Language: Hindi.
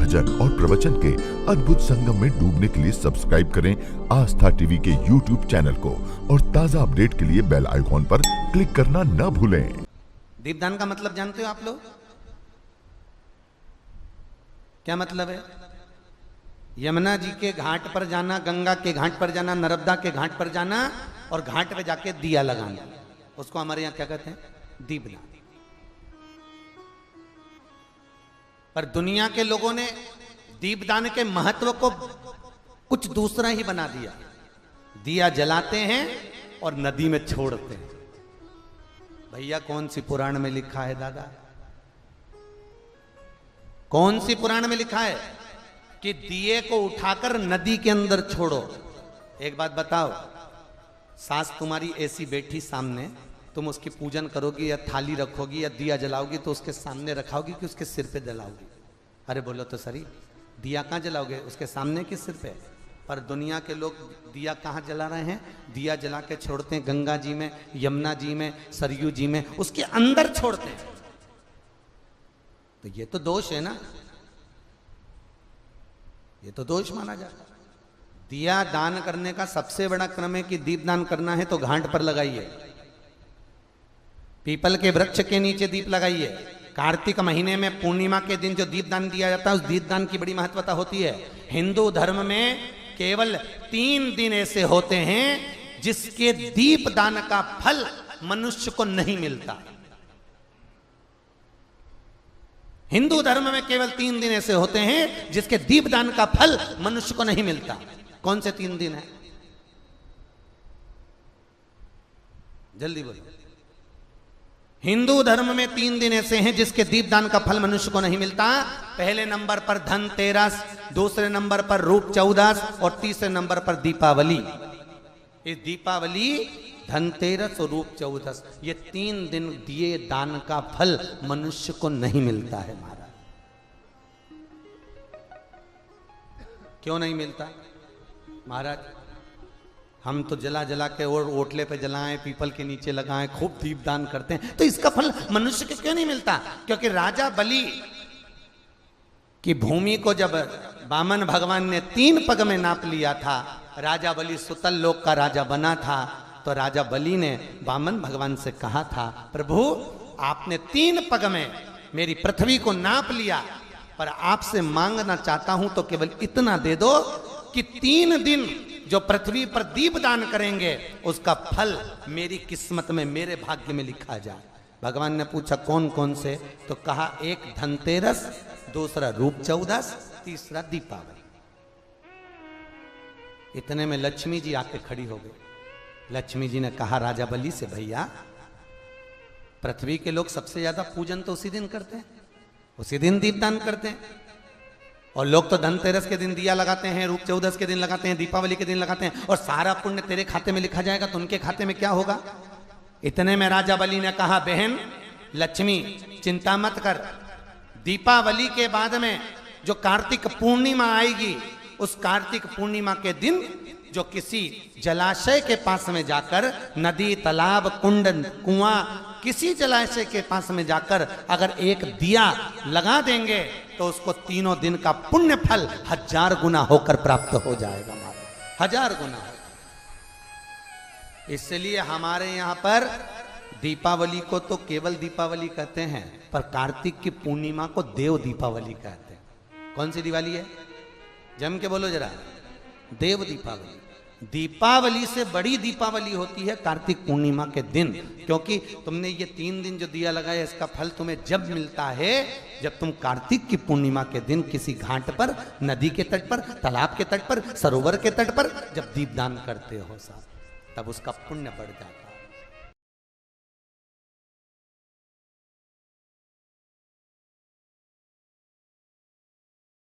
भजन और प्रवचन के अद्भुत संगम में डूबने के लिए सब्सक्राइब करें आस्था टीवी के YouTube चैनल को और ताजा अपडेट के लिए बेल आइकॉन पर क्लिक करना न भूलें। दीपदान का मतलब जानते हो आप लोग? क्या मतलब है? यमुना जी के घाट पर जाना, गंगा के घाट पर जाना, नर्मदा के घाट पर जाना और घाट पे जाके दिया लगाना, उसको हमारे यहाँ क्या कहते हैं? दीपदान। पर दुनिया के लोगों ने दीपदान के महत्व को कुछ दूसरा ही बना दिया। दिया जलाते हैं और नदी में छोड़ते हैं। भैया कौन सी पुराण में लिखा है दादा? कौन सी पुराण में लिखा है कि दिए को उठाकर नदी के अंदर छोड़ो? एक बात बताओ, सास तुम्हारी ऐसी बैठी सामने, तुम उसकी पूजन करोगी या थाली रखोगी या दिया जलाओगी तो उसके सामने रखाओगी कि उसके सिर पे जलाओगी? अरे बोलो तो सही, दिया कहाँ जलाओगे? उसके सामने कि सिर पे? पर दुनिया के लोग दिया कहाँ जला रहे हैं? दिया जला के छोड़ते हैं गंगा जी में, यमुना जी में, सरयू जी में, उसके अंदर छोड़ते हैं। तो ये तो दोष है ना, ये तो दोष माना जाता है। दिया दान करने का सबसे बड़ा क्रम है कि दीप दान करना है तो घाट पर लगाइए, पीपल के वृक्ष के नीचे दीप लगाइए। कार्तिक महीने में पूर्णिमा के दिन जो दीप दान दिया जाता है, उस दीप दान की बड़ी महत्वता होती है। हिंदू धर्म में केवल 3 दिन ऐसे होते हैं जिसके दीप दान का फल मनुष्य को नहीं मिलता। हिंदू धर्म में केवल 3 दिन ऐसे होते हैं जिसके दीपदान का फल मनुष्य को नहीं मिलता। कौन से 3 दिन है? जल्दी बोलो। हिंदू धर्म में 3 दिन ऐसे हैं जिसके दीपदान का फल मनुष्य को नहीं मिलता। पहले नंबर पर धनतेरस, दूसरे नंबर पर रूप चौदस और तीसरे नंबर पर दीपावली। इस दीपावली, धनतेरस और रूप चौदस, ये 3 दिन दिए दान का फल मनुष्य को नहीं मिलता है महाराज। क्यों नहीं मिलता महाराज? हम तो जला जला के और ओटले पे जलाएं, पीपल के नीचे लगाएं, खूब दीप दान करते हैं, तो इसका फल मनुष्य को क्यों नहीं मिलता? क्योंकि राजा बलि की भूमि को जब वामन भगवान ने 3 पग में नाप लिया था, राजा बलि सुतल लोक का राजा बना था, तो राजा बलि ने वामन भगवान से कहा था, प्रभु आपने 3 पग में मेरी पृथ्वी को नाप लिया, पर आपसे मांगना चाहता हूं तो केवल इतना दे दो कि 3 दिन जो पृथ्वी पर दीप दान करेंगे उसका फल मेरी किस्मत में, मेरे भाग्य में लिखा जाए। भगवान ने पूछा कौन कौन से? तो कहा एक धनतेरस, दूसरा रूप चौदस, तीसरा दीपावली। इतने में लक्ष्मी जी आके खड़ी हो गई। लक्ष्मी जी ने कहा राजा बलि से, भैया पृथ्वी के लोग सबसे ज्यादा पूजन तो उसी दिन करते हैं, उसी दिन दीपदान करते हैं। और लोग तो धनतेरस के दिन दिया लगाते हैं, रूप चौदस के दिन लगाते हैं, दीपावली के दिन लगाते हैं, और सारा पुण्य तेरे खाते में लिखा जाएगा, तो उनके खाते में क्या होगा? इतने में राजा बलि ने कहा, बहन लक्ष्मी चिंता मत कर, दीपावली के बाद में जो कार्तिक पूर्णिमा आएगी, उस कार्तिक पूर्णिमा के दिन जो किसी जलाशय के पास में जाकर, नदी, तालाब, कुंड, कुआं, किसी जलाशय के पास में जाकर अगर एक दिया लगा देंगे तो उसको 3 दिन का पुण्य फल 1000 गुना होकर प्राप्त हो जाएगा। 1000 गुना। इसलिए हमारे यहाँ पर दीपावली को तो केवल दीपावली कहते हैं, पर कार्तिक की पूर्णिमा को देव दीपावली कहते हैं। कौन सी दिवाली है? जम के बोलो जरा। देव दीपावली। दीपावली से बड़ी दीपावली होती है कार्तिक पूर्णिमा के दिन, क्योंकि तुमने ये 3 दिन जो दिया लगाया, इसका फल तुम्हें जब मिलता है जब तुम कार्तिक की पूर्णिमा के दिन किसी घाट पर, नदी के तट पर, तालाब के तट पर, सरोवर के तट पर जब दीपदान करते हो साहब, तब उसका पुण्य बढ़ जाता है।